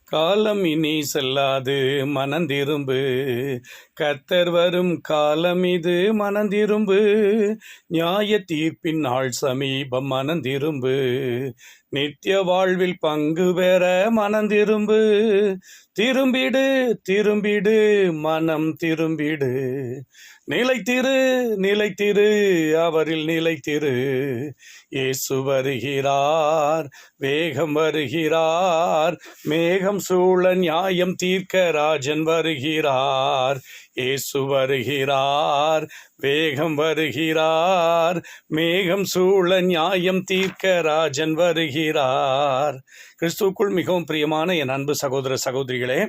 காலம் இனி செல்லாது மனந்திரும்பு, கர்த்தர் வரும் காலம் இது மனந்திரும்பு, நியாய தீர்ப்பின் நாள் சமீபம் மனந்திரும்பு, நித்திய வாழ்வில் பங்கு பெற மனந்திரும்பு, திரும்பிடு திரும்பிடு மனம் திரும்பிடு, நிலைத்திரு நிலைத்திரு அவரில் நிலைத்திரு, இயேசு வருகிறார் வேகம் வருகிறார், மேகம் சூழ நியாயம் தீர்க்க ராஜன் வருகிறார், இயேசு வருகிறார் வேகம் வருகிறார், மேகம் சூழ நியாயம் தீர்க்க ராஜன் வருகிறார். கிறிஸ்துவுக்குள் மிகவும் பிரியமான என் அன்பு சகோதர சகோதரிகளே,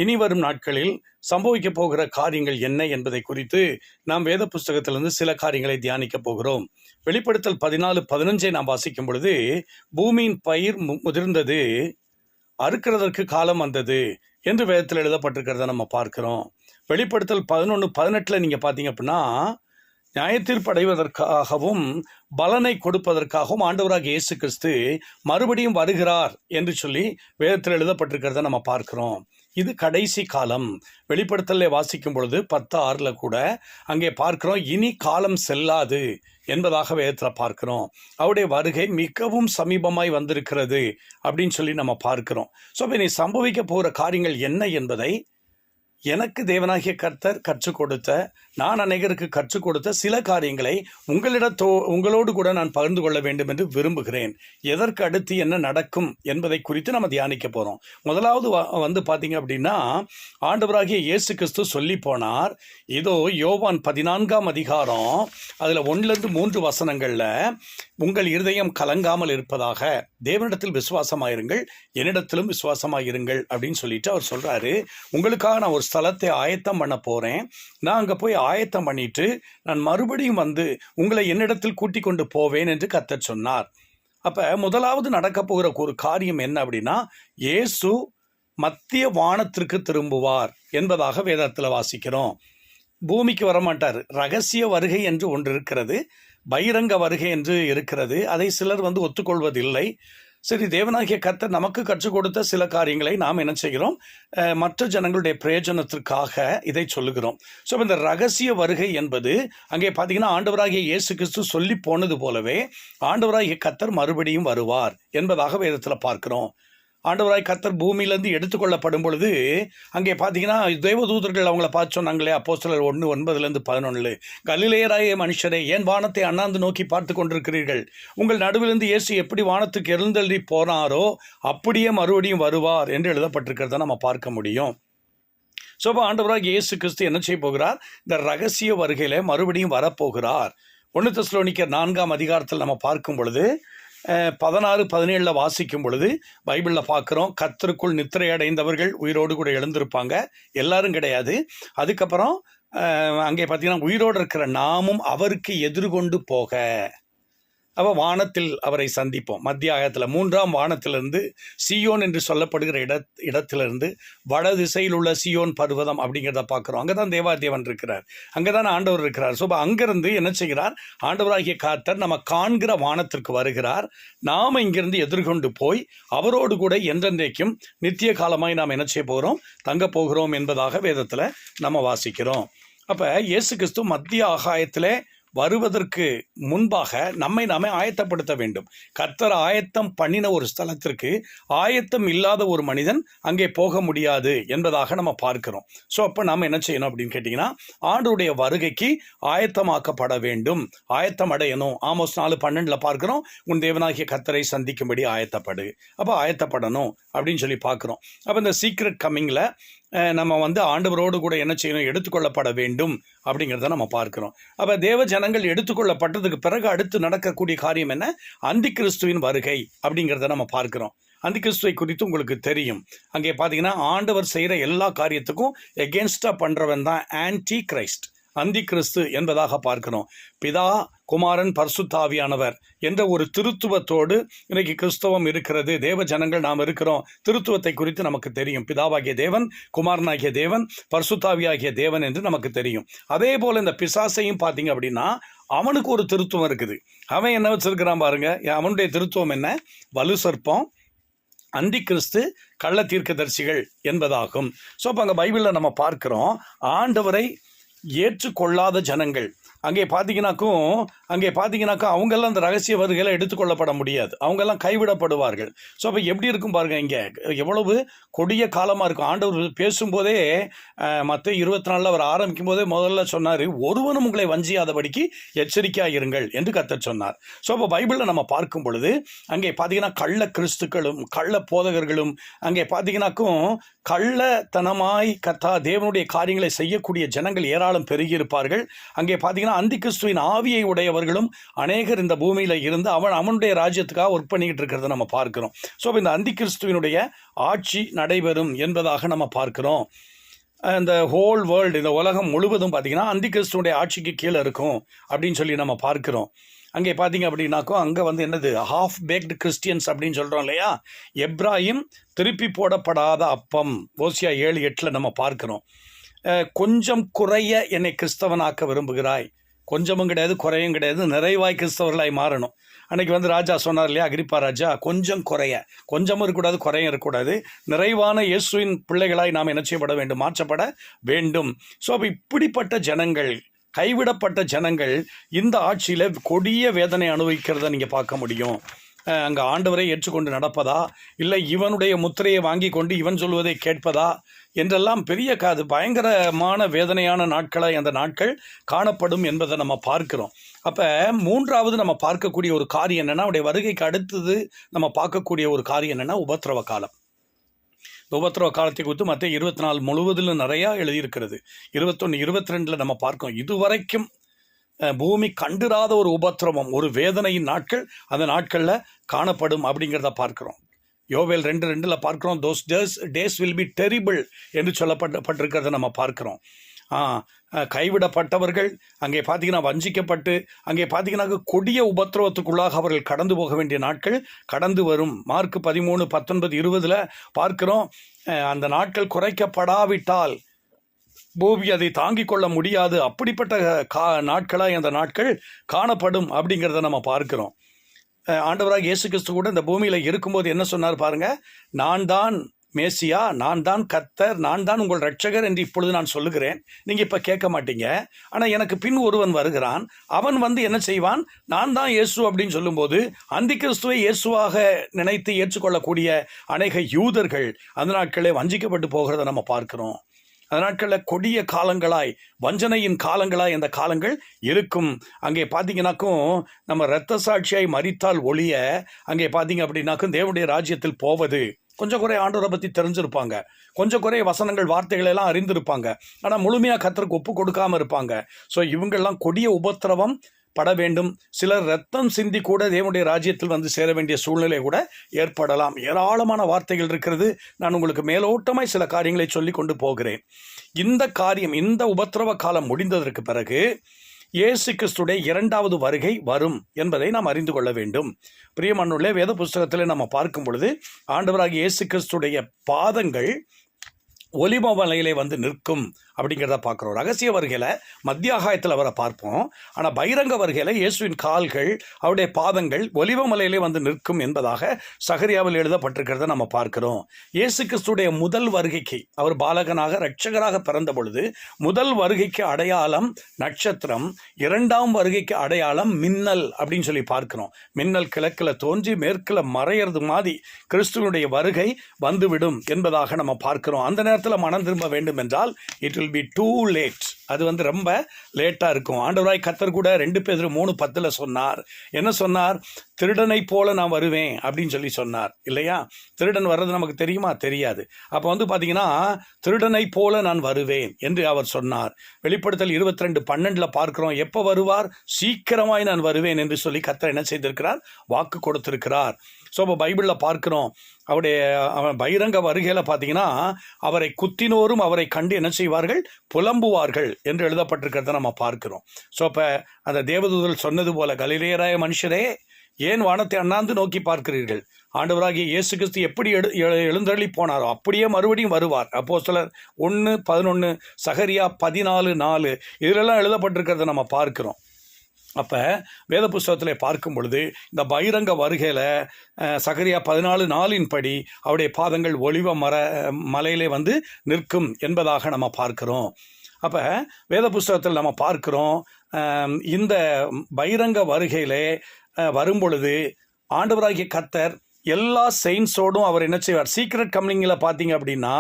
இனி வரும் நாட்களில் சம்பவிக்க போகிற காரியங்கள் என்ன என்பதை குறித்து நாம் வேத புஸ்தகத்திலிருந்து சில காரியங்களை தியானிக்க போகிறோம். வெளிப்படுத்தல் 14:15 நாம் வாசிக்கும் பொழுது, பூமியின் பயிர் முதிர்ந்தது, அறுக்கிறதற்கு காலம் வந்தது என்று வேதத்தில் எழுதப்பட்டிருக்கிறத நம்ம பார்க்கிறோம். வெளிப்படுத்தல் 11:18 நீங்கள் பார்த்தீங்க அப்படின்னா, நியாயத்தீர்ப்பு அடைவதற்காகவும் பலனை கொடுப்பதற்காகவும் ஆண்டவராகிய இயேசு கிறிஸ்து மறுபடியும் வருகிறார் என்று சொல்லி வேதத்தில் எழுதப்பட்டிருக்கிறத நம்ம பார்க்கிறோம். இது கடைசி காலம். வெளிப்படுத்தலை வாசிக்கும் பொழுது 10:6 கூட அங்கே பார்க்கிறோம், இனி காலம் செல்லாது என்பதாக வேதத்தில் பார்க்கிறோம். அவருடைய வருகை மிகவும் சமீபமாய் வந்திருக்கிறது அப்படின்னு சொல்லி நம்ம பார்க்கிறோம். ஸோ இப்போ இனி சம்பவிக்க போகிற காரியங்கள் என்ன என்பதை எனக்கு தேவனாகிய கர்த்தர் கற்றுக் கொடுத்த, நான் அநேகருக்கு கற்றுக் கொடுத்த சில காரியங்களை உங்களோடு கூட நான் பகிர்ந்து கொள்ள வேண்டும் என்று விரும்புகிறேன். எதற்கு அடுத்து என்ன நடக்கும் என்பதை குறித்து நம்ம தியானிக்க போகிறோம். முதலாவது வந்து பார்த்தீங்க அப்படின்னா, ஆண்டவராகிய இயேசு கிறிஸ்து சொல்லி போனார். இதோ யோவான் 14ஆம் அதிகாரம் அதில் 1-3 வசனங்களில், உங்கள் இருதயம் கலங்காமல் இருப்பதாக, தேவனிடத்தில் விசுவாசமாயிருங்கள், என்னிடத்திலும் விசுவாசமாயிருங்கள் அப்படின்னு சொல்லிட்டு அவர் சொல்கிறாரு. உங்களுக்காக நான் ஒரு ஸ்தலத்தை ஆயத்தம் பண்ண போகிறேன். நான் அங்கே போய் ஆயத்தம் பண்ணிட்டு நான் மறுபடியும் வந்து உங்களை என்னிடத்தில் கூட்டிக் கொண்டு போவேன் என்று கர்த்தர் சொன்னார். அப்போ முதலாவது நடக்க போகிற ஒரு காரியம் என்ன அப்படின்னா, இயேசு மத்திய வானத்திற்கு திரும்புவார் என்பதாக வேதத்தில் வாசிக்கிறோம். பூமிக்கு வரமாட்டார். ரகசிய வருகை என்று ஒன்று இருக்கிறது, பகிரங்க வருகை என்று இருக்கிறது. அதை சிலர் ஒத்துக்கொள்வதில்லை. சரி, தேவனாகிய கர்த்தர் நமக்கு கற்றுக் கொடுத்த சில காரியங்களை நாம் என்ன செய்கிறோம், மற்ற ஜனங்களுடைய பிரயோஜனத்திற்காக இதை சொல்லுகிறோம். ஸோ இந்த ரகசிய வருகை என்பது அங்கே பார்த்தீங்கன்னா, ஆண்டவராகிய இயேசு கிறிஸ்து சொல்லி போனது போலவே ஆண்டவராகிய கர்த்தர் மறுபடியும் வருவார் என்பதாக வேதத்தில் பார்க்கிறோம். ஆண்டவராய் கர்த்தர் பூமியிலேருந்து எடுத்துக்கொள்ளப்படும் பொழுது அங்கே பார்த்தீங்கன்னா, தேவதூதர்கள் அவங்கள பார்த்து சொன்னாங்களே, அப்போஸ்தலர் 1:9-11, கலிலேயராய மனுஷரே, ஏன் வானத்தை அண்ணாந்து நோக்கி பார்த்து கொண்டிருக்கிறீர்கள்? உங்கள் நடுவிலிருந்து இயேசு எப்படி வானத்துக்கு எழுந்தள்ளி போனாரோ அப்படியே மறுபடியும் வருவார் என்று எழுதப்பட்டிருக்கிறத நம்ம பார்க்க முடியும். ஸோ ஆண்டவராக இயேசு கிறிஸ்து என்ன செய்ய போகிறார், இந்த ரகசிய வருகையில் மறுபடியும் வரப்போகிறார். 1 தெசலோனிக்கர் 4ஆம் அதிகாரத்தில் நம்ம பார்க்கும் பொழுது 16-17 வாசிக்கும் பொழுது பைபிளில் பார்க்குறோம், கர்த்தருக்குள் நித்திரை அடைந்தவர்கள் உயிரோடு கூட எழுந்திருப்பாங்க. எல்லாரும் கிடையாது. அதுக்கப்புறம் அங்கே பார்த்தீங்கன்னா, உயிரோடு இருக்கிற நாமும் அவருக்கு எதிர்கொண்டு போக, வானத்தில் அவரை சந்திப்போம். மத்திய ஆயத்தில் 3ஆம் வானத்திலிருந்து, சியோன் என்று சொல்லப்படுகிற இடத்திலிருந்து வட திசையில் உள்ள சியோன் பர்வதம் அப்படிங்கிறத பார்க்குறோம். அங்கே தான் தேவாதேவன் இருக்கிறார், அங்கே தான் ஆண்டவர் இருக்கிறார். ஸோ அங்கேருந்து என்ன செய்கிறார், ஆண்டவராகிய கர்த்தர் நம்ம காண்கிற வானத்திற்கு வருகிறார். நாம் இங்கிருந்து எதிர்கொண்டு போய் அவரோடு கூட என்றென்றைக்கும் நித்திய காலமாய் நாம் என்ன செய்ய போகிறோம், தங்க போகிறோம் என்பதாக வேதத்தில் நம்ம வாசிக்கிறோம். அப்போ இயேசு கிறிஸ்து மத்திய ஆகாயத்தில் வருவதற்கு முன்பாக நம்மை நாமே ஆயத்தப்படுத்த வேண்டும். கர்த்தர் ஆயத்தம் பண்ணின ஒரு ஸ்தலத்திற்கு ஆயத்தம் இல்லாத ஒரு மனிதன் அங்கே போக முடியாது என்பதாக நம்ம பார்க்கிறோம். ஸோ அப்போ நம்ம என்ன செய்யணும் அப்படின்னு கேட்டிங்கன்னா, ஆண்டவருடைய வருகைக்கு ஆயத்தமாக்கப்பட வேண்டும், ஆயத்தம் அடையணும். ஆமோஸ் 4:12 பார்க்கிறோம், உன் தேவனாகிய கர்த்தரை சந்திக்கும்படி ஆயத்தப்படு. அப்போ ஆயத்தப்படணும் அப்படின்னு சொல்லி பார்க்குறோம். அப்போ இந்த சீக்ரெட் கம்மிங்கில் நம்ம ஆண்டவரோடு கூட என்ன செய்யணும், எடுத்துக்கொள்ளப்பட வேண்டும் அப்படிங்கிறத நம்ம பார்க்கிறோம். அப்போ தேவ ஜனங்கள் எடுத்துக்கொள்ளப்பட்டதுக்கு பிறகு அடுத்து நடக்கக்கூடிய காரியம் என்ன, அந்தி கிறிஸ்துவின் வருகை அப்படிங்கிறத நம்ம பார்க்கிறோம். அந்தி கிறிஸ்துவை குறித்து உங்களுக்கு தெரியும். அங்கே பார்த்தீங்கன்னா, ஆண்டவர் செய்கிற எல்லா காரியத்துக்கும் எகென்ஸ்டாக பண்ணுறவன் தான் ஆன்டி கிரைஸ்ட், அந்தி கிறிஸ்து என்பதாக பார்க்கிறோம். பிதா, குமாரன், பரிசுத்தாவியானவர் என்ற ஒரு திருத்துவத்தோடு இன்றைக்கு கிறிஸ்தவம் இருக்கிறது. தேவ ஜனங்கள் நாம் இருக்கிறோம். திருத்துவத்தை குறித்து நமக்கு தெரியும். பிதாவாகிய தேவன், குமாரனாகிய தேவன், பரிசுத்தாவியாகிய தேவன் என்று நமக்கு தெரியும். அதே போல் இந்த பிசாசையும் பார்த்தீங்க அப்படின்னா, அவனுக்கு ஒரு திருத்துவம் இருக்குது. அவன் என்ன வச்சிருக்கிறான் பாருங்க. அவனுடைய திருத்துவம் என்ன, வலு சர்ப்பம், அந்தி கிறிஸ்து கள்ள தீர்க்கதரிசிகள் என்பதாகும். ஸோ அப்போ அங்கே பைபிளில் நம்ம பார்க்குறோம், ஆண்டவரை ஏற்றுக்கொள்ளாத ஜனங்கள் அங்கே பார்த்தீங்கன்னாக்கும் அவங்கெல்லாம் அந்த ரகசிய வருகையில் எடுத்துக்கொள்ளப்பட முடியாது, அவங்கெல்லாம் கைவிடப்படுவார்கள். ஸோ அப்போ எப்படி இருக்கும் பாருங்கள், இங்கே எவ்வளவு கொடிய காலமாக இருக்கும். ஆண்டவர் பேசும்போதே மத்தேயு 24 அவர் ஆரம்பிக்கும் போதே முதல்ல சொன்னார், ஒருவனும் உங்களை வஞ்சியாதபடிக்கு எச்சரிக்கையாக இருங்கள் என்று கர்த்தர் சொன்னார். ஸோ அப்போ பைபிளில் நம்ம பார்க்கும் பொழுது அங்கே பார்த்தீங்கன்னா கள்ள கிறிஸ்துக்களும் கள்ள போதகர்களும் அங்கே பார்த்தீங்கன்னாக்கும் கள்ளத்தனமாய் தேவனுடைய காரியங்களை செய்யக்கூடிய ஜனங்கள் ஏராளம் பெருகியிருப்பார்கள். அங்கே பார்த்தீங்கன்னா அந்தி கிறிஸ்துவின் ஆவியை உடையவர்களும் அநேகர் இந்த பூமியில் இருந்து அவனுடைய ராஜ்யத்துக்காக ஒர்க் பண்ணிக்கிட்டு இருக்கிறத நம்ம பார்க்கிறோம். ஸோ இந்த அந்தி கிறிஸ்துவினுடைய ஆட்சி நடைபெறும் என்பதாக நம்ம பார்க்கிறோம். இந்த ஹோல் வேர்ல்டு, இந்த உலகம் முழுவதும் பார்த்தீங்கன்னா அந்தி கிறிஸ்துவனுடைய ஆட்சிக்கு கீழே இருக்கும் அப்படின்னு சொல்லி நம்ம பார்க்கிறோம். அங்கே பார்த்தீங்க அப்படின்னாக்கும் அங்கே என்னது ஹாஃப் பேக்டு கிறிஸ்டியன்ஸ் அப்படின்னு சொல்கிறோம் இல்லையா. எப்ராஹிம் திருப்பி போடப்படாத அப்பம், ஓசியா 7:8 நம்ம பார்க்கிறோம். கொஞ்சம் குறைய என்னை கிறிஸ்தவனாக்க விரும்புகிறாய், கொஞ்சமும் கிடையாது குறையும் கிடையாது, நிறைவாய் கிறிஸ்தவர்களாய் மாறணும். அன்றைக்கி ராஜா சொன்னார் இல்லையா, அகிரிப்பா ராஜா, கொஞ்சம் குறைய, கொஞ்சமும் இருக்கக்கூடாது குறையும் இருக்கக்கூடாது, நிறைவான இயேசுவின் பிள்ளைகளாய் நாம் என்ன செய்யப்பட வேண்டும், மாற்றப்பட வேண்டும். ஸோ அப்போ இப்படிப்பட்ட ஜனங்கள், கைவிடப்பட்ட ஜனங்கள் இந்த ஆட்சியில் கொடிய வேதனை அனுபவிக்கிறத நீங்கள் பார்க்க முடியும். அங்கே ஆண்டவரை ஏற்றுக்கொண்டு நடப்பதா, இல்லை இவனுடைய முத்திரையை வாங்கி கொண்டு இவன் சொல்வதை கேட்பதா என்றெல்லாம் பெரிய பயங்கரமான வேதனையான நாட்களாய் அந்த நாட்கள் காணப்படும் என்பதை நம்ம பார்க்கிறோம். அப்போ மூன்றாவது நம்ம பார்க்கக்கூடிய ஒரு காரியம் என்னென்னா, அவருடைய வருகைக்கு அடுத்தது நம்ம பார்க்கக்கூடிய ஒரு காரியம் என்னென்னா உபத்திரவ காலம். உபத்திரவ காலத்தை குறித்து மத்தேயு 24 முழுவதிலும் நிறையா எழுதியிருக்கிறது. 21, 22 நம்ம பார்க்கோம். இதுவரைக்கும் பூமி கண்டிராத ஒரு உபத்திரவம், ஒரு வேதனையின் நாட்கள் அந்த நாட்களில் காணப்படும் அப்படிங்கிறத பார்க்குறோம். யோவேல் 2:2 பார்க்குறோம், those days will be terrible என்று சொல்லப்பட்டிருக்கிறத நம்ம பார்க்குறோம். கைவிடப்பட்டவர்கள் அங்கே பார்த்தீங்கன்னா வஞ்சிக்கப்பட்டு அங்கே பார்த்தீங்கன்னா கொடிய உபத்திரவத்துக்குள்ளாக அவர்கள் கடந்து போக வேண்டிய நாட்கள் கடந்து வரும். மார்க் 13, 19, 20 பார்க்கிறோம். அந்த நாட்கள் குறைக்கப்படாவிட்டால் பூமி அதை தாங்கிக் கொள்ள முடியாது, அப்படிப்பட்ட நாட்களாக அந்த நாட்கள் காணப்படும் அப்படிங்கிறத நம்ம பார்க்கிறோம். ஆண்டவராக இயேசு கிறிஸ்து கூட இந்த பூமியில் இருக்கும்போது என்ன சொன்னார் பாருங்க, நான் தான் மேசியா, நான் தான் கர்த்தர், நான் தான் உங்கள் இரட்சகர் என்று இப்பொழுது நான் சொல்லுகிறேன், நீங்கள் இப்போ கேட்க மாட்டீங்க. ஆனால் எனக்கு பின் ஒருவன் வருகிறான், அவன் என்ன செய்வான், நான் தான் இயேசு அப்படின்னு சொல்லும்போது அந்தி கிறிஸ்துவை இயேசுவாக நினைத்து ஏற்றுக்கொள்ளக்கூடிய அநேக யூதர்கள் அந்த நாட்களே வஞ்சிக்கப்பட்டு போகிறத நம்ம பார்க்கிறோம். அந்த நாட்களில் கொடிய காலங்களாய், வஞ்சனையின் காலங்களாய் அந்த காலங்கள் இருக்கும். அங்கே பார்த்தீங்கன்னாக்கும் நம்ம இரத்த சாட்சியாய் மரித்தால் ஒழிய அங்கே பார்த்தீங்க அப்படின்னாக்கும் தேவனுடைய ராஜ்யத்தில் போவது கொஞ்சம் குறை ஆண்டவரை பற்றி தெரிஞ்சிருப்பாங்க, கொஞ்சம் குறைய வசனங்கள் வார்த்தைகள் எல்லாம் அறிந்திருப்பாங்க, ஆனால் முழுமையாக கர்த்தருக்கு ஒப்பு கொடுக்காமல் இருப்பாங்க. ஸோ இவங்கெல்லாம் கொடிய உபத்திரவம் பட வேண்டும். சிலர் ரத்தம் சிந்தி கூட தேவனுடைய ராஜ்யத்தில் சேர வேண்டிய சூழ்நிலை கூட ஏற்படலாம். ஏராளமான வார்த்தைகள் இருக்கிறது. நான் உங்களுக்கு மேலோட்டமாய் சில காரியங்களை சொல்லி கொண்டு போகிறேன். இந்த உபத்திரவ காலம் முடிந்ததற்கு பிறகு இயேசு கிறிஸ்துடைய 2வது வருகை வரும் என்பதை நாம் அறிந்து கொள்ள வேண்டும். பிரியமானவர்களே, வேத புஸ்தகத்தில் நம்ம பார்க்கும் பொழுது ஆண்டவராகிய இயேசு கிறிஸ்துடைய பாதங்கள் ஒலிவ மலையிலே நிற்கும் அப்படிங்கிறத பார்க்குறோம். ரகசிய வருகையில் மத்திய ஆகாயத்தில் அவரை பார்ப்போம். ஆனால் பகிரங்க வருகையில் இயேசுவின் கால்கள், அவருடைய பாதங்கள் ஒலிவ மலையிலே நிற்கும் என்பதாக சகரியாவில் எழுதப்பட்டிருக்கிறத நம்ம பார்க்கிறோம். இயேசு கிறிஸ்துடைய முதல் வருகைக்கு, அவர் பாலகனாக இரட்சகராக பிறந்த பொழுது முதல் வருகைக்கு அடையாளம் நட்சத்திரம், 2ஆம் வருகைக்கு அடையாளம் மின்னல் அப்படின்னு சொல்லி பார்க்கிறோம். மின்னல் கிழக்கில் தோன்றி மேற்கில் மறையிறது மாதிரி கிறிஸ்துவனுடைய வருகை வந்துவிடும் என்பதாக நம்ம பார்க்கிறோம். அந்த நேரத்தில் மனம் திரும்ப வேண்டும் என்றால் it will be too late. அது ரொம்ப லேட்டாக இருக்கும். ஆண்டவராய் கர்த்தர் கூட 2 பேதுரு 3:10 சொன்னார். என்ன சொன்னார்? திருடனை போல நான் வருவேன் அப்படின்னு சொல்லி சொன்னார் இல்லையா? திருடன் வர்றது நமக்கு தெரியுமா? தெரியாது. அப்போ பார்த்தீங்கன்னா திருடனை போல நான் வருவேன் என்று அவர் சொன்னார். வெளிப்படுத்தல் 22:12 பார்க்கிறோம். எப்போ வருவார்? சீக்கிரமாய் நான் வருவேன் என்று சொல்லி கர்த்தர் என்ன செய்திருக்கிறார்? வாக்கு கொடுத்திருக்கிறார். ஸோ இப்போ பைபிளில் பார்க்கிறோம், அவன் பகிரங்க வருகையில் பார்த்தீங்கன்னா அவரை குத்தினோரும் அவரை கண்டு என்ன செய்வார்கள்? புலம்புவார்கள் என்று எழுதப்பட்டிருக்கிறத நம்ம பார்க்கிறோம். ஸோ அப்போ அந்த தேவதூதர்கள் சொன்னது போல, கலிலேயராய மனுஷரே ஏன் வானத்தை அண்ணாந்து நோக்கி பார்க்கிறீர்கள்? ஆண்டவராகிய இயேசு கிறிஸ்து எப்படி எழுந்தருளி போனாரோ அப்படியே மறுபடியும் வருவார். அப்போஸ்தலர் 1:11, சகரியா 14:4 இதிலெல்லாம் எழுதப்பட்டிருக்கிறத நம்ம பார்க்கிறோம். அப்போ வேத புஸ்தகத்தில் பார்க்கும் பொழுது இந்த பகிரங்க வருகையில் சகரியா 14:4 படி அவருடைய பாதங்கள் ஒலிவ மலையிலே வந்து நிற்கும் என்பதாக நம்ம பார்க்கிறோம். அப்போ வேத புஸ்தகத்தில் நம்ம பார்க்கிறோம், இந்த பகிரங்க வருகையிலே வரும்பொழுது ஆண்டவராகிய கர்த்தர் எல்லா செயின்ஸோடும் அவர் என்ன செய்வார். சீக்ரெட் கம்மிங்கில் பார்த்தீங்க அப்படின்னா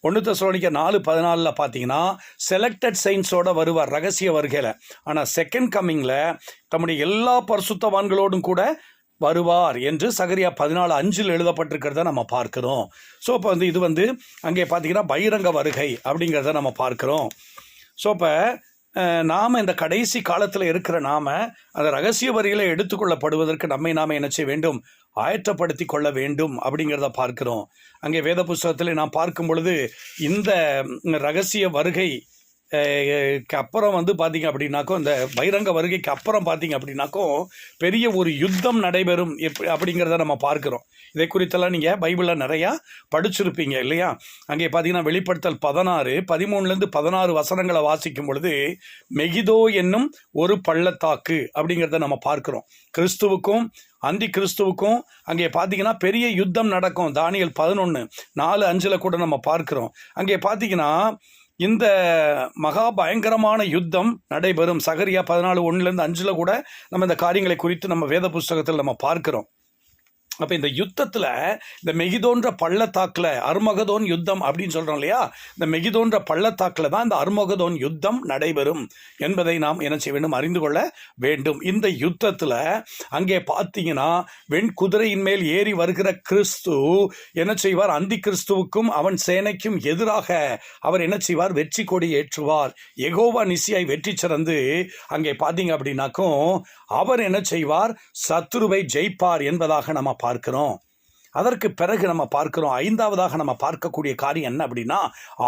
1 தெசலோனிக்கர் 4:14 பார்த்தீங்கன்னா செலக்டட் செயின்ஸோட வருவார் ரகசிய வருகையில். ஆனால் செகண்ட் கம்மிங்கில் தம்முடைய எல்லா பரிசுத்தவான்களோடும் கூட வருவார் என்று சகரியா 14:5 எழுதப்பட்டிருக்கிறத நம்ம பார்க்கிறோம். ஸோ இப்போ வந்து இது வந்து அங்கே பார்த்தீங்கன்னா பகிரங்க வருகை அப்படிங்கிறத நம்ம பார்க்கிறோம். ஸோ இப்போ நாம் இந்த கடைசி காலத்தில் இருக்கிற நாம் அந்த ரகசிய வரிகளை எடுத்துக்கொள்ளப்படுவதற்கு நம்மை நாம் என்ன செய்ய வேண்டும், ஆயத்தப்படுத்தி கொள்ள வேண்டும் அப்படிங்கிறத பார்க்கிறோம். அங்கே வேத புஸ்தகத்தில் நாம் பார்க்கும் பொழுது இந்த ரகசிய வருகை அப்புறம் வந்து பார்த்தீங்க அப்படின்னாக்கோ, இந்த பகிரங்க வருகைக்கு அப்புறம் பார்த்தீங்க அப்படின்னாக்கோ பெரிய ஒரு யுத்தம் நடைபெறும் அப்படிங்கிறத நம்ம பார்க்குறோம். இதை குறித்தெல்லாம் நீங்கள் பைபிளில் நிறையா படிச்சிருப்பீங்க இல்லையா? அங்கே பார்த்தீங்கன்னா வெளிப்படுத்தல் 16 வசனங்களை வாசிக்கும் பொழுது மெகிதோ என்னும் ஒரு பள்ளத்தாக்கு அப்படிங்கிறத நம்ம பார்க்குறோம். கிறிஸ்துவுக்கும் அந்தி கிறிஸ்துவுக்கும் அங்கே பார்த்தீங்கன்னா பெரிய யுத்தம் நடக்கும். தானியேல் 11:4-5 கூட நம்ம பார்க்குறோம். அங்கே பார்த்தீங்கன்னா இந்த மகா பயங்கரமான யுத்தம் நடைபெறும். சகரியா 14:1-5 கூட நம்ம இந்த காரியங்களை குறித்து நம்ம வேத புஸ்தகத்தில் நம்ம பார்க்கிறோம். அப்போ இந்த யுத்தத்தில் இந்த மெகிதோன்ற பள்ளத்தாக்கில் அர்மகதோன் யுத்தம் அப்படின்னு சொல்கிறோம் இல்லையா, இந்த மெகிதோன்ற பள்ளத்தாக்கில் தான் இந்த அர்மகதோன் யுத்தம் நடைபெறும் என்பதை நாம் என்ன செய்ய வேண்டும், அறிந்து கொள்ள வேண்டும். இந்த யுத்தத்தில் அங்கே பார்த்தீங்கன்னா வெண்குதிரையின் மேல் ஏறி வருகிற கிறிஸ்து என்ன செய்வார், அந்தி கிறிஸ்துவுக்கும் அவன் சேனைக்கும் எதிராக அவர் என்ன செய்வார், வெற்றி கொடி ஏற்றுவார். யெகோவா நிசியாய் வெற்றி சிறந்து அங்கே பார்த்தீங்க அப்படின்னாக்கும் அவர் என்ன செய்வார், சத்துருவை ஜெயிப்பார் என்பதாக நம்ம பார்க்கிறோம். அதற்கு பிறகு நம்ம பார்க்கிறோம், 5வதாக நம்ம பார்க்கக்கூடிய காரியம் என்ன அப்படின்னா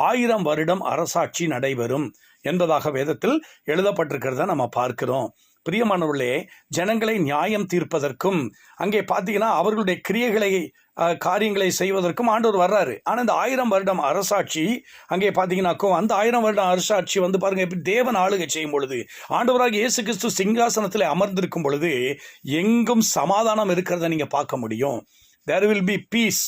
1000 வருடம் அரசாட்சி நடைபெறும் என்பதாக வேதத்தில் எழுதப்பட்டிருக்கிறத நம்ம பார்க்கிறோம். பிரியமானவர்களே, ஜனங்களை நியாயம் தீர்ப்பதற்கும் அங்கே பார்த்தீங்கன்னா அவர்களுடைய காரியங்களை செய்வதற்கும் ஆண்டவர் வர்றாரு. ஆனால் இந்த 1000 வருடம் அரசாட்சி அங்கே பார்த்தீங்கன்னாக்கும் அந்த 1000 வருடம் அரசாட்சி வந்து பாருங்க எப்படி தேவன் ஆளுகை செய்யும் பொழுது, ஆண்டவராக இயேசு கிறிஸ்து சிங்காசனத்தில் அமர்ந்திருக்கும் பொழுது எங்கும் சமாதானம் இருக்கிறத நீங்கள் பார்க்க முடியும். there will be peace.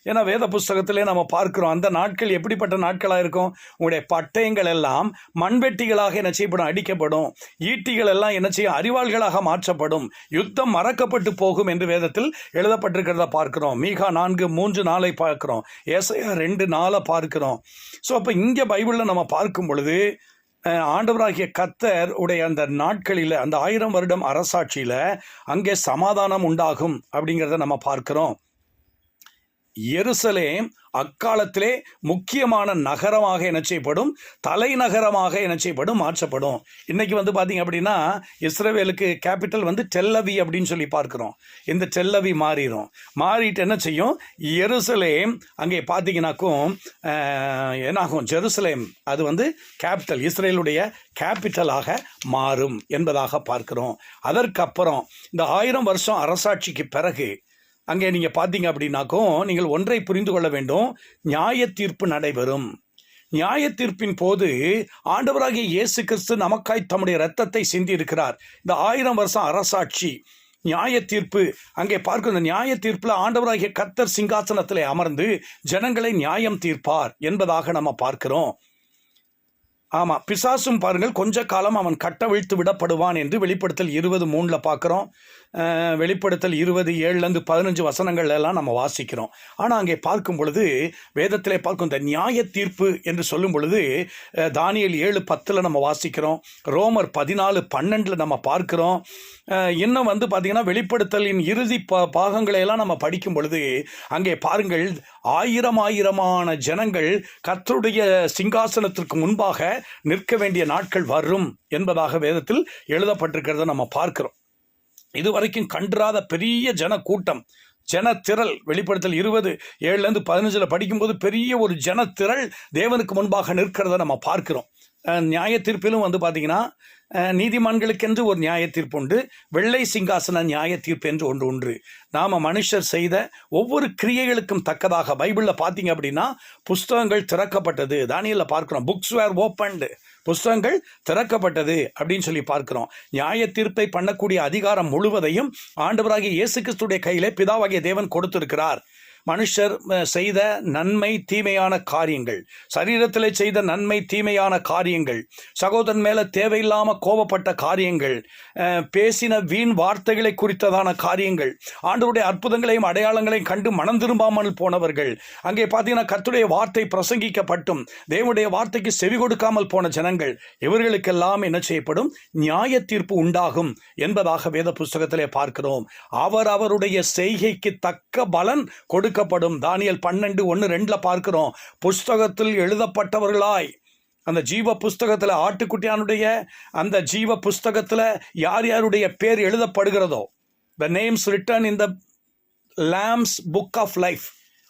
ஏன்னா வேத புஸ்தகத்திலே நம்ம பார்க்கிறோம் அந்த நாட்கள் எப்படிப்பட்ட நாட்களாக இருக்கும். உங்களுடைய பட்டயங்கள் எல்லாம் மண்வெட்டிகளாக என்ன செய்யப்படும், அடிக்கப்படும். ஈட்டிகள் எல்லாம் என்ன செய்யும், அரிவாள்களாக மாற்றப்படும். யுத்தம் மறக்கப்பட்டு போகும் என்று வேதத்தில் எழுதப்பட்டிருக்கிறத பார்க்கிறோம். மீகா 4:3-4 பார்க்கிறோம். ஏசாயா 2:4 பார்க்கிறோம். ஸோ அப்போ இங்கே பைபிளில் நம்ம பார்க்கும் பொழுது ஆண்டவராகிய கர்த்தர் உடைய அந்த நாட்களில் அந்த 1000 வருடம் அரசாட்சியில் அங்கே சமாதானம் உண்டாகும் அப்படிங்கிறத நம்ம பார்க்கிறோம். எருசலேம் அக்காலத்திலே முக்கியமான நகரமாக என்ன செய்யப்படும், தலைநகரமாக என்ன செய்யப்படும், மாற்றப்படும். இன்னைக்கு வந்து பார்த்தீங்க அப்படின்னா இஸ்ரவேலுக்கு கேபிட்டல் வந்து டெல்லவி அப்படின்னு சொல்லி பார்க்குறோம். இந்த டெல்லவி மாறிட்டு என்ன செய்யும், எருசலேம் அங்கே பார்த்தீங்கன்னாக்கும் என்னாகும், ஜெருசலேம் அது வந்து கேபிட்டல், இஸ்ரேலுடைய கேபிட்டலாக மாறும் என்பதாக பார்க்கிறோம். அதற்கப்புறம் இந்த 1000 வருஷம் அரசாட்சிக்கு பிறகு அங்கே நீங்கள் பார்த்தீங்க அப்படின்னாக்கும் நீங்கள் ஒன்றை புரிந்து கொள்ள வேண்டும், நியாய தீர்ப்பு நடைபெறும். நியாய தீர்ப்பின் போது ஆண்டவராகிய இயேசு கிறிஸ்து நமக்காய் தம்முடைய இரத்தத்தை சிந்தி இருக்கிறார். இந்த 1000 வருஷம் அரசாட்சி நியாய தீர்ப்பு அங்கே பார்க்கும். இந்த நியாய தீர்ப்பில் ஆண்டவராகிய கர்த்தர் சிங்காசனத்தில் அமர்ந்து ஜனங்களை நியாயம் தீர்ப்பார் என்பதாக நம்ம பார்க்கிறோம். ஆமாம், பிசாசும் பாருங்கள் கொஞ்ச காலம் அவன் கட்டவிழ்த்து விடப்படுவான் என்று வெளிப்படுத்தல் 20:3 பார்க்குறோம். வெளிப்படுத்தல் 20:7-15 வசனங்கள் எல்லாம் நம்ம வாசிக்கிறோம். ஆனால் அங்கே பார்க்கும் பொழுது வேதத்திலே பார்க்கும் இந்த நியாய தீர்ப்பு என்று சொல்லும் பொழுது தானியேல் 7:10 நம்ம வாசிக்கிறோம். ரோமர் 14:12 நம்ம பார்க்கிறோம். இன்னும் வந்து பார்த்தீங்கன்னா வெளிப்படுத்தலின் இறுதி பாகங்களை எல்லாம் நம்ம படிக்கும் பொழுது அங்கே பாருங்கள், ஆயிரமான ஜனங்கள் கர்த்தருடைய சிங்காசனத்திற்கு முன்பாக நிற்க வேண்டிய நாட்கள் வரும் என்பதாக வேதத்தில் எழுதப்பட்டிருக்கிறத நம்ம பார்க்கிறோம். இதுவரைக்கும் கண்டிராத பெரிய ஜன கூட்டம், ஜனத்திரள், வெளிப்படுத்தல் 20:7-15 படிக்கும்போது பெரிய ஒரு ஜனத்திரள் தேவனுக்கு முன்பாக நிற்கிறத நம்ம பார்க்கிறோம். நியாய தீர்ப்பிலும் வந்து பார்த்தீங்கன்னா நீதிமான்களுக்கென்று ஒரு நியாய தீர்ப்பு உண்டு, வெள்ளை சிங்காசன நியாய தீர்ப்பு என்று ஒன்று உண்டு. நாம் மனுஷர் செய்த ஒவ்வொரு கிரியைகளுக்கும் தக்கதாக பைபிளில் பார்த்தீங்க அப்படின்னா புஸ்தகங்கள் திறக்கப்பட்டது. தானியேலில் பார்க்குறோம், புக்ஸ் வேர் ஓப்பன்டு, புஸ்தகங்கள் திறக்கப்பட்டது அப்படின்னு சொல்லி பார்க்கிறோம். நியாய தீர்ப்பை பண்ணக்கூடிய அதிகாரம் முழுவதையும் ஆண்டவராகிய இயேசு கிறிஸ்துடைய கையிலே பிதாவாகிய தேவன் கொடுத்திருக்கிறார். மனுஷர் செய்த நன்மை தீமையான காரியங்கள், சரீரத்தில் செய்த நன்மை தீமையான காரியங்கள், சகோதரன் மேலே தேவையில்லாமல் கோபப்பட்ட காரியங்கள், பேசின வீண் வார்த்தைகளை குறித்ததான காரியங்கள், ஆண்டவருடைய அற்புதங்களையும் அடையாளங்களையும் கண்டு மனம் திரும்பாமல் போனவர்கள், அங்கே பார்த்தீங்கன்னா கர்த்தருடைய வார்த்தை பிரசங்கிக்கப்பட்டும் தேவனுடைய வார்த்தைக்கு செவி கொடுக்காமல் போன ஜனங்கள், இவர்களுக்கெல்லாம் என்ன செய்யப்படும்? நியாய தீர்ப்பு உண்டாகும் என்பதாக வேத புஸ்தகத்திலே பார்க்கிறோம். அவருடைய செய்கைக்கு தக்க பலன் கொடுக்கப்படும். தானியேல் 12:1-2 பார்க்கிறோம். புஸ்தகத்தில் எழுதப்பட்டவர்களாய், அந்த ஜீவ புஸ்தகத்தில், ஆட்டுக்குட்டியானுடைய அந்த ஜீவ புஸ்தகத்தில் யார் யாருடைய பேர் எழுதப்படுகிறதோ, the names written in the lamb's book of life,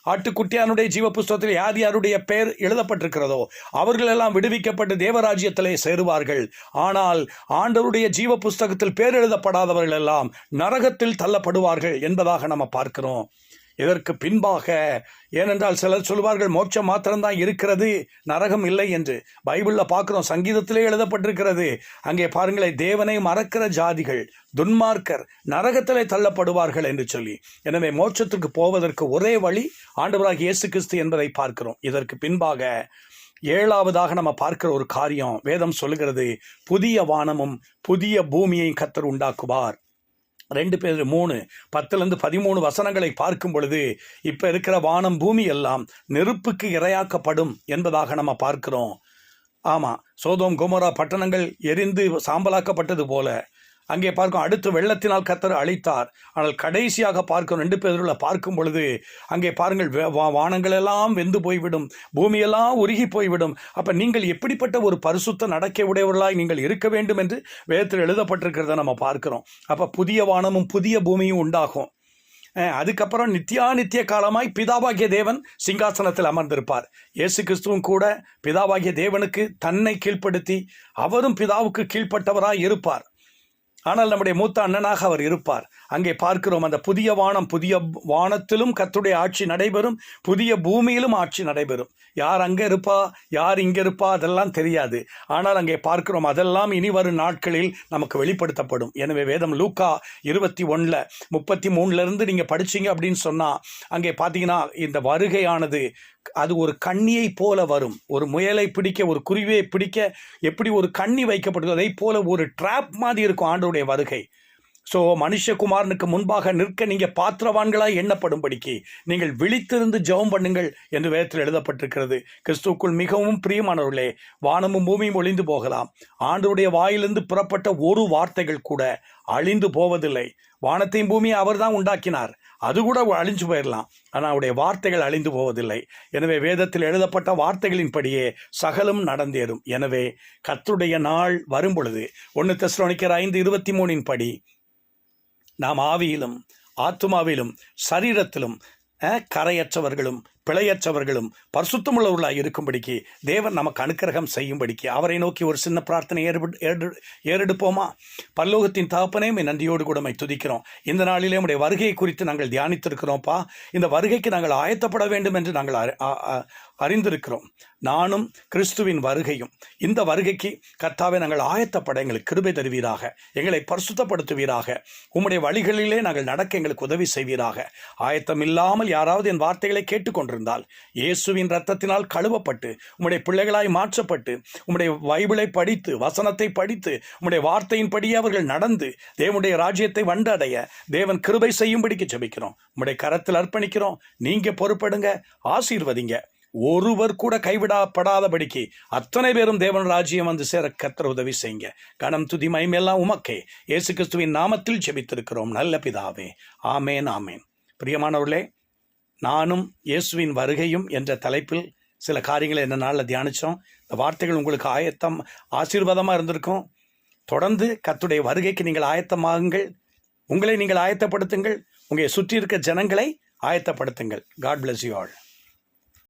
ஆட்டுக்குட்டியானுடைய ஜீவ புஸ்தகத்தில் யார் யாருடைய பெயர் எழுதப்பட்டிருக்கிறதோ அவர்களெல்லாம் விடுவிக்கப்பட்டு தேவராஜ்யத்திலே சேருவார்கள். ஆனால் ஆண்டவருடைய ஜீவ புஸ்தகத்தில் பேர் எழுதப்படாதவர்கள் எல்லாம் நரகத்தில் தள்ளப்படுவார்கள் என்பதாக நம்ம பார்க்கிறோம். இதற்கு பின்பாக, ஏனென்றால் சிலர் சொல்வார்கள் மோட்சம் மாத்திரம்தான் இருக்கிறது, நரகம் இல்லை என்று. பைபிளில் பார்க்குறோம், சங்கீதத்திலே எழுதப்பட்டிருக்கிறது. அங்கே பாருங்களேன், தேவனை மறக்கிற ஜாதிகள், துன்மார்க்கர் நரகத்திலே தள்ளப்படுவார்கள் என்று சொல்லி. எனவே மோட்சத்துக்கு போவதற்கு ஒரே வழி ஆண்டவராகிய இயேசு கிறிஸ்து என்பதை பார்க்கிறோம். இதற்கு பின்பாக 7ஆவதாக நம்ம பார்க்கிற ஒரு காரியம், வேதம் சொல்லுகிறது, புதிய வானமும் புதிய பூமியை கர்த்தர் உண்டாக்குவார். 2 பேதுரு 3:10-13 வசனங்களை பார்க்கும் பொழுது இப்போ இருக்கிற வானம் பூமி எல்லாம் நெருப்புக்கு இரையாக்கப்படும் என்பதாக நம்ம பார்க்கிறோம். ஆமாம், சோதோம் கொமோரா பட்டணங்கள் எரிந்து சாம்பலாக்கப்பட்டது போல அங்கே பார்க்கும். அடுத்து வெள்ளத்தினால் கர்த்தர் அழித்தார். ஆனால் கடைசியாக பார்க்கும் 2 பேதுருல பார்க்கும் பொழுது அங்கே பாருங்கள், வானங்களெல்லாம் வெந்து போய்விடும், பூமியெல்லாம் உருகி போய்விடும். அப்போ நீங்கள் எப்படிப்பட்ட ஒரு பரிசுத்த நடக்கை உடையவர்களாய் நீங்கள் இருக்க வேண்டும் என்று வேதத்தில் எழுதப்பட்டிருக்கிறத நம்ம பார்க்கிறோம். அப்போ புதிய வானமும் புதிய பூமியும் உண்டாகும். அதுக்கப்புறம் நித்திய காலமாய் பிதாவாகிய தேவன் சிங்காசனத்தில் அமர்ந்திருப்பார். இயேசு கிறிஸ்துவும் கூட பிதாவாகிய தேவனுக்கு தன்னை கீழ்ப்படுத்தி அவரும் பிதாவுக்கு கீழ்ப்பட்டவராய் இருப்பார். ஆனால் நம்முடைய மூத்த அண்ணனாக அவர் இருப்பார். அங்கே பார்க்கிறோம், அந்த புதிய வானம், புதிய வானத்திலும் கர்த்தருடைய ஆட்சி நடைபெறும், புதிய பூமியிலும் ஆட்சி நடைபெறும். யார் அங்கே இருப்பா, யார் இங்கே இருப்பா, அதெல்லாம் தெரியாது. ஆனால் அங்கே பார்க்கிறோம், அதெல்லாம் இனி வரும் நாட்களில் நமக்கு வெளிப்படுத்தப்படும். எனவே வேதம் லூக்கா 21:33 நீங்கள் படிச்சீங்க அப்படின்னு சொன்னால் அங்கே பார்த்தீங்கன்னா இந்த வருகையானது அது ஒரு கண்ணியை போல வரும். ஒரு முயலை பிடிக்க, ஒரு குருவியை பிடிக்க எப்படி ஒரு கண்ணி வைக்கப்படுது, அதை போல ஒரு ட்ராப் மாதிரி இருக்கும் ஆண்டவருடைய வருகை. ஸோ மனுஷகுமாரனுக்கு முன்பாக நிற்க நீங்கள் பாத்திரவான்களாய் எண்ணப்படும்படிக்கு நீங்கள் விழித்திருந்து ஜெபம் பண்ணுங்கள் என்று வேதத்தில் எழுதப்பட்டிருக்கிறது. கிறிஸ்துவுக்குள் மிகவும் பிரியமானவர்களே, வானமும் பூமியும் ஒளிந்து போகலாம், ஆண்டவருடைய வாயிலிருந்து புறப்பட்ட ஒரு வார்த்தைகள் கூட அழிந்து போவதில்லை. வானத்தையும் பூமியை அவர் தான் உண்டாக்கினார், அது கூட அழிஞ்சு போயிடலாம், ஆனால் அவருடைய வார்த்தைகள் அழிந்து போவதில்லை. எனவே வேதத்தில் எழுதப்பட்ட வார்த்தைகளின்படியே சகலம் நடந்தேறும். எனவே கர்த்தருடைய நாள் வரும் பொழுது 1 தெசலோனிக்கர் 5:23 படி நாம் ஆவியிலும் ஆத்துமாவிலும் சரீரத்திலும் கரையற்றவர்களும் பிழையற்றவர்களும் பரிசுத்தமுள்ளவர்களாக இருக்கும்படிக்கு தேவன் நமக்கு அனுக்கிரகம் செய்யும்படிக்கு அவரை நோக்கி ஒரு சின்ன பிரார்த்தனை ஏறெடுப்போமா? பரலோகத்தின் தகப்பனே, நன்றியோடு கூட துதிக்கிறோம். இந்த நாளிலே உடைய வருகையை குறித்து நாங்கள் தியானித்திருக்கிறோம்ப்பா. இந்த வருகைக்கு நாங்கள் ஆயத்தப்பட வேண்டும் என்று நாங்கள் அறிந்திருக்கிறோம். நானும் கிறிஸ்துவின் வருகையும் இந்த வருகைக்கு கர்த்தாவே நாங்கள் ஆயத்தப்பட எங்களுக்கு கிருபை தருவீராக, எங்களை பரிசுத்தப்படுத்துவீராக, உம்முடைய வழிகளிலே நாங்கள் நடக்க எங்களுக்கு உதவி செய்வீராக. ஆயத்தம் இல்லாமல் யாராவது என் வார்த்தைகளை கேட்டுக்கொண்டிருந்தால் இயேசுவின் இரத்தத்தினால் கழுவப்பட்டு உம்முடைய பிள்ளைகளாய் மாற்றப்பட்டு உம்முடைய பைபிளை படித்து வசனத்தை படித்து உம்முடைய வார்த்தையின்படியே அவர்கள் நடந்து தேவனுடைய ராஜ்யத்தை வந்தடைய தேவன் கிருபை செய்யும்படிக்கு ஜெபிக்கிறோம். உம்முடைய கரத்தில் அர்ப்பணிக்கிறோம். நீங்க பொறுப்படுங்க, ஆசீர்வதிங்க. ஒருவர் கூட கைவிடப்படாதபடிக்கு அத்தனை பேரும் தேவன் ராஜ்யம் வந்து சேர கர்த்தர் உதவி செய்யுங்க. கனம் துதி மகிமையெல்லாம் உமக்கே இயேசு கிறிஸ்துவின் நாமத்தில் ஜெபித்திருக்கிறோம் நல்ல பிதாவே. ஆமேன், ஆமேன். பிரியமானவர்களே, நானும் இயேசுவின் வருகையும் என்ற தலைப்பில் சில காரியங்களை என்ன நாளில் தியானித்தோம். இந்த வார்த்தைகள் உங்களுக்கு ஆசீர்வாதமாக இருந்திருக்கும். தொடர்ந்து கர்த்தருடைய வருகைக்கு நீங்கள் ஆயத்தமாகுங்கள். உங்களை நீங்கள் ஆயத்தப்படுத்துங்கள். உங்களை சுற்றி இருக்க ஜனங்களை ஆயத்தப்படுத்துங்கள். God bless you all.